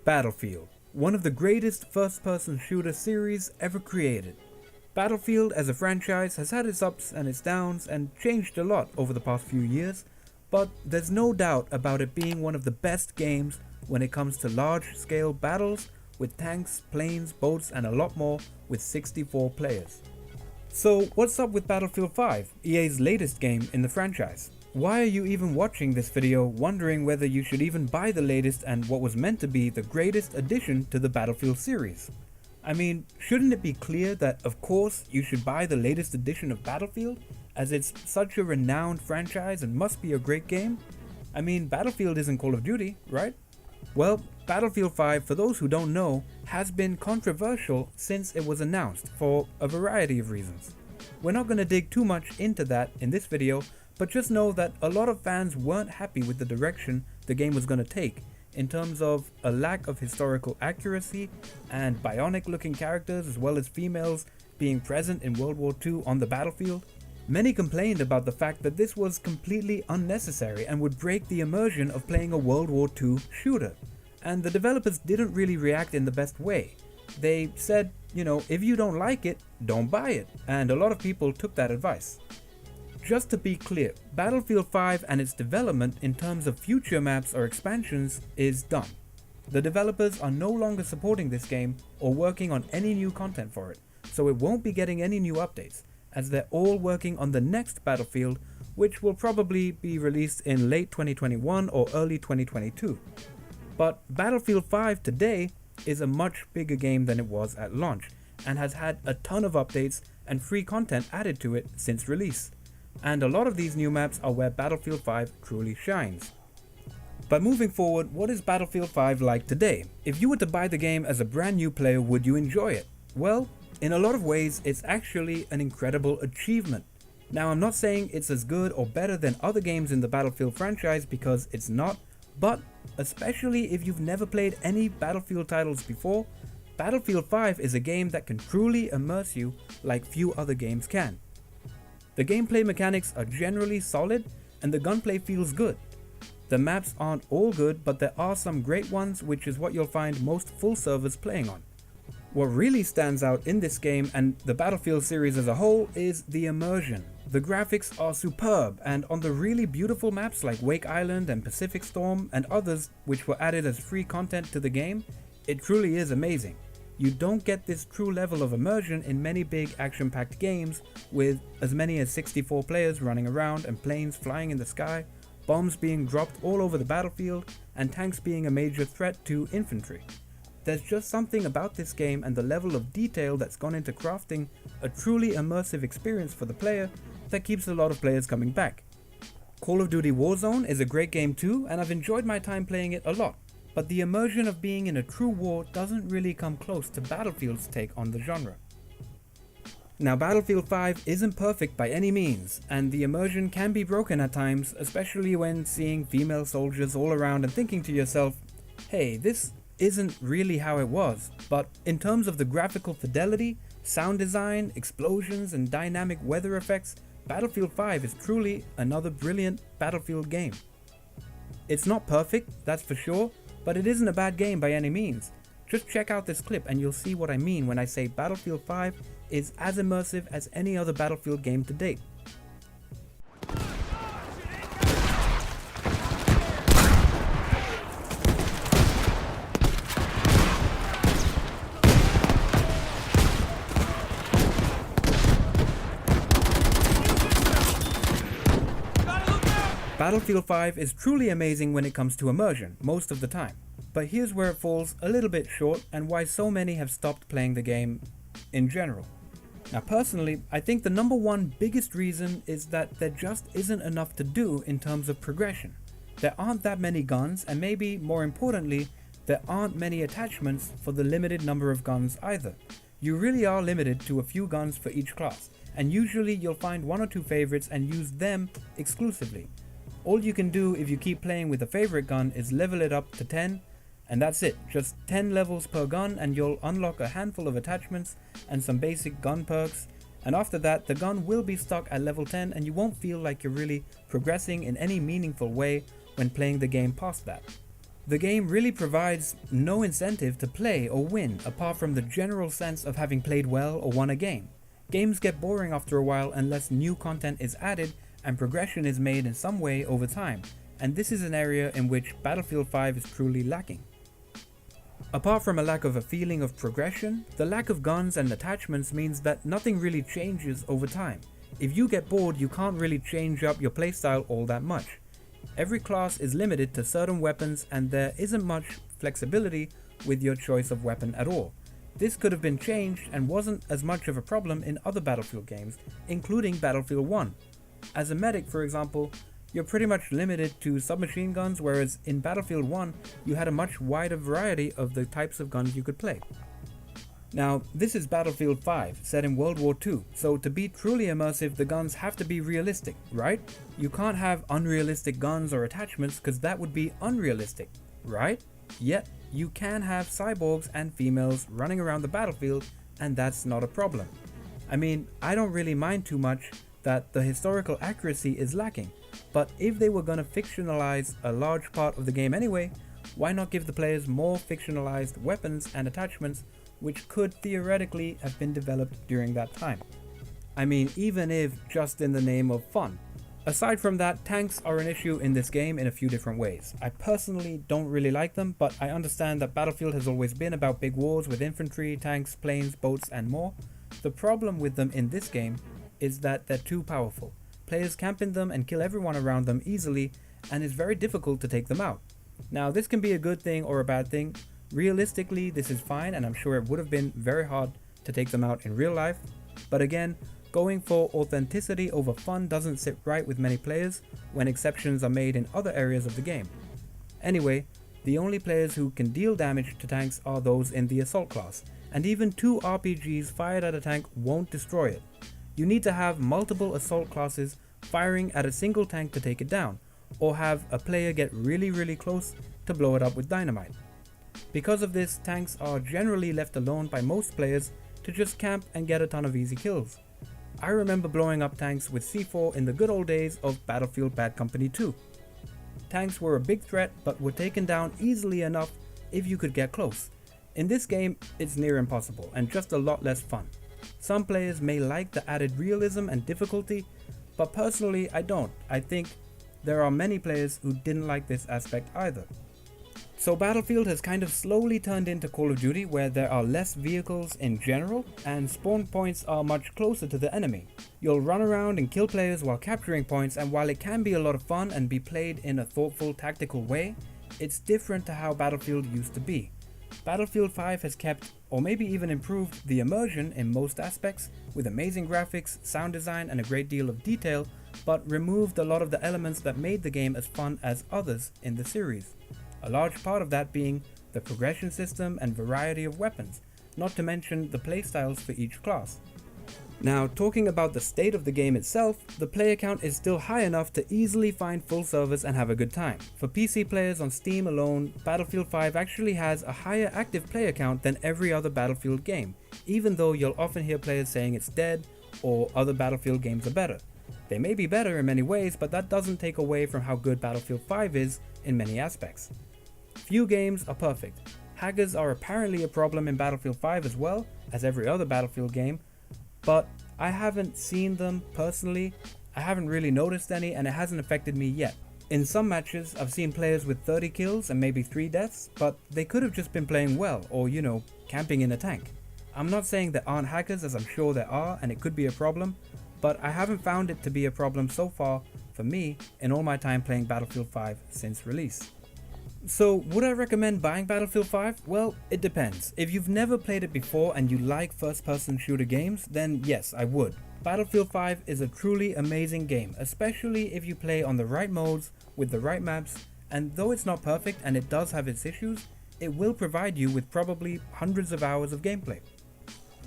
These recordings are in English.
Battlefield, one of the greatest first-person shooter series ever created. Battlefield as a franchise has had its ups and its downs and changed a lot over the past few years, but there's no doubt about it being one of the best games when it comes to large-scale battles with tanks, planes, boats and a lot more with 64 players. So what's up with Battlefield 5, EA's latest game in the franchise? Why are you even watching this video wondering whether you should even buy the latest and what was meant to be the greatest addition to the Battlefield series? I mean, shouldn't it be clear that of course you should buy the latest edition of Battlefield, as it's such a renowned franchise and must be a great game? I mean, Battlefield isn't Call of Duty, right? Well, Battlefield 5, for those who don't know, has been controversial since it was announced for a variety of reasons. We're not going to dig too much into that in this video, but just know that a lot of fans weren't happy with the direction the game was going to take in terms of a lack of historical accuracy and bionic looking characters as well as females being present in World War II on the battlefield. Many complained about the fact that this was completely unnecessary and would break the immersion of playing a World War II shooter. And the developers didn't really react in the best way. They said, if you don't like it, don't buy it. And a lot of people took that advice. Just to be clear, Battlefield 5 and its development in terms of future maps or expansions is done. The developers are no longer supporting this game or working on any new content for it, so it won't be getting any new updates, as they're all working on the next Battlefield, which will probably be released in late 2021 or early 2022. But Battlefield 5 today is a much bigger game than it was at launch, and has had a ton of updates and free content added to it since release. And a lot of these new maps are where Battlefield 5 truly shines. But moving forward, what is Battlefield 5 like today? If you were to buy the game as a brand new player, would you enjoy it? Well, in a lot of ways, it's actually an incredible achievement. Now, I'm not saying it's as good or better than other games in the Battlefield franchise, because it's not, but especially if you've never played any Battlefield titles before, Battlefield 5 is a game that can truly immerse you like few other games can. The gameplay mechanics are generally solid and the gunplay feels good. The maps aren't all good, but there are some great ones, which is what you'll find most full servers playing on. What really stands out in this game and the Battlefield series as a whole is the immersion. The graphics are superb, and on the really beautiful maps like Wake Island and Pacific Storm and others which were added as free content to the game, it truly is amazing. You don't get this true level of immersion in many big action-packed games with as many as 64 players running around and planes flying in the sky, bombs being dropped all over the battlefield, and tanks being a major threat to infantry. There's just something about this game and the level of detail that's gone into crafting a truly immersive experience for the player that keeps a lot of players coming back. Call of Duty Warzone is a great game too, and I've enjoyed my time playing it a lot. But the immersion of being in a true war doesn't really come close to Battlefield's take on the genre. Now, Battlefield 5 isn't perfect by any means, and the immersion can be broken at times, especially when seeing female soldiers all around and thinking to yourself, hey, this isn't really how it was. But in terms of the graphical fidelity, sound design, explosions and dynamic weather effects, Battlefield 5 is truly another brilliant Battlefield game. It's not perfect, that's for sure, but it isn't a bad game by any means. Just check out this clip and you'll see what I mean when I say Battlefield 5 is as immersive as any other Battlefield game to date. Battlefield 5 is truly amazing when it comes to immersion, most of the time. But here's where it falls a little bit short and why so many have stopped playing the game in general. Now personally, I think the number one biggest reason is that there just isn't enough to do in terms of progression. There aren't that many guns, and maybe more importantly, there aren't many attachments for the limited number of guns either. You really are limited to a few guns for each class, and usually you'll find one or two favorites and use them exclusively. All you can do if you keep playing with a favorite gun is level it up to 10, and that's it. Just 10 levels per gun and you'll unlock a handful of attachments and some basic gun perks, and after that the gun will be stuck at level 10 and you won't feel like you're really progressing in any meaningful way when playing the game past that. The game really provides no incentive to play or win apart from the general sense of having played well or won a game. Games get boring after a while unless new content is added and progression is made in some way over time, and this is an area in which Battlefield 5 is truly lacking. Apart from a lack of a feeling of progression, the lack of guns and attachments means that nothing really changes over time. If you get bored, you can't really change up your playstyle all that much. Every class is limited to certain weapons and there isn't much flexibility with your choice of weapon at all. This could have been changed and wasn't as much of a problem in other Battlefield games, including Battlefield 1. As a medic, for example, you're pretty much limited to submachine guns, whereas in Battlefield 1 you had a much wider variety of the types of guns you could play. Now, this is Battlefield 5, set in World War II, so to be truly immersive the guns have to be realistic, right? You can't have unrealistic guns or attachments because that would be unrealistic, right? Yet, you can have cyborgs and females running around the battlefield and that's not a problem. I mean, I don't really mind too much that the historical accuracy is lacking, but if they were gonna fictionalize a large part of the game anyway, why not give the players more fictionalized weapons and attachments which could theoretically have been developed during that time? I mean, even if just in the name of fun. Aside from that, tanks are an issue in this game in a few different ways. I personally don't really like them, but I understand that Battlefield has always been about big wars with infantry, tanks, planes, boats and more. The problem with them in this game is that they're too powerful. Players camp in them and kill everyone around them easily, and it's very difficult to take them out. Now, this can be a good thing or a bad thing. Realistically, this is fine, and I'm sure it would have been very hard to take them out in real life. But again, going for authenticity over fun doesn't sit right with many players when exceptions are made in other areas of the game. Anyway, the only players who can deal damage to tanks are those in the assault class, and even 2 RPGs fired at a tank won't destroy it. You need to have multiple assault classes firing at a single tank to take it down, or have a player get really close to blow it up with dynamite. Because of this, tanks are generally left alone by most players to just camp and get a ton of easy kills. I remember blowing up tanks with C4 in the good old days of Battlefield Bad Company 2. Tanks were a big threat but were taken down easily enough if you could get close. In this game, it's near impossible and just a lot less fun. Some players may like the added realism and difficulty, but personally I don't. I think there are many players who didn't like this aspect either. So Battlefield has kind of slowly turned into Call of Duty, where there are less vehicles in general and spawn points are much closer to the enemy. You'll run around and kill players while capturing points, and while it can be a lot of fun and be played in a thoughtful, tactical way, it's different to how Battlefield used to be. Battlefield 5 has kept, or maybe even improved, the immersion in most aspects with amazing graphics, sound design and a great deal of detail, but removed a lot of the elements that made the game as fun as others in the series. A large part of that being the progression system and variety of weapons, not to mention the playstyles for each class. Now, talking about the state of the game itself, the player count is still high enough to easily find full servers and have a good time. For PC players on Steam alone, Battlefield 5 actually has a higher active player count than every other Battlefield game, even though you'll often hear players saying it's dead or other Battlefield games are better. They may be better in many ways, but that doesn't take away from how good Battlefield 5 is in many aspects. Few games are perfect. Hackers are apparently a problem in Battlefield 5 as well as every other Battlefield game, but I haven't seen them personally. I haven't really noticed any, and it hasn't affected me yet. In some matches, I've seen players with 30 kills and maybe 3 deaths, but they could have just been playing well or, camping in a tank. I'm not saying there aren't hackers, as I'm sure there are, and it could be a problem, but I haven't found it to be a problem so far for me in all my time playing Battlefield 5 since release. So, would I recommend buying Battlefield 5? Well, it depends. If you've never played it before and you like first-person shooter games, then yes, I would. Battlefield 5 is a truly amazing game, especially if you play on the right modes, with the right maps, and though it's not perfect and it does have its issues, it will provide you with probably hundreds of hours of gameplay.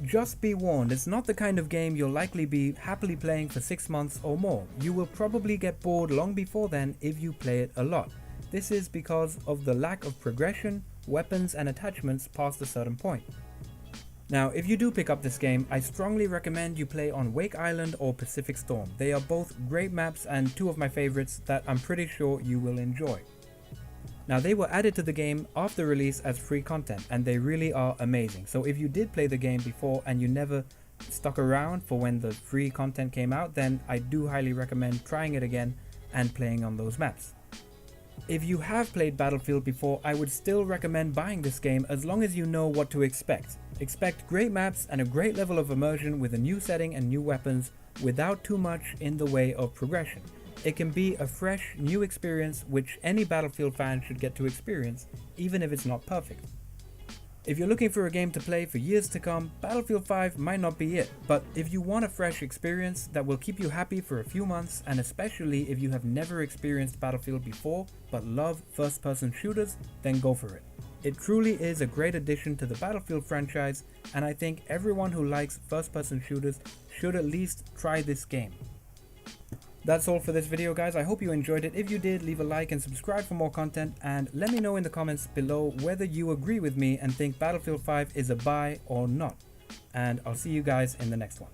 Just be warned, it's not the kind of game you'll likely be happily playing for 6 months or more. You will probably get bored long before then if you play it a lot. This is because of the lack of progression, weapons and attachments past a certain point. Now, if you do pick up this game, I strongly recommend you play on Wake Island or Pacific Storm. They are both great maps and 2 of my favorites that I'm pretty sure you will enjoy. Now, they were added to the game after release as free content, and they really are amazing. So if you did play the game before and you never stuck around for when the free content came out, then I do highly recommend trying it again and playing on those maps. If you have played Battlefield before, I would still recommend buying this game as long as you know what to expect. Expect great maps and a great level of immersion with a new setting and new weapons without too much in the way of progression. It can be a fresh, new experience which any Battlefield fan should get to experience, even if it's not perfect. If you're looking for a game to play for years to come, Battlefield 5 might not be it, but if you want a fresh experience that will keep you happy for a few months, and especially if you have never experienced Battlefield before but love first-person shooters, then go for it. It truly is a great addition to the Battlefield franchise, and I think everyone who likes first-person shooters should at least try this game. That's all for this video, guys. I hope you enjoyed it. If you did, leave a like and subscribe for more content, and let me know in the comments below whether you agree with me and think Battlefield 5 is a buy or not. And I'll see you guys in the next one.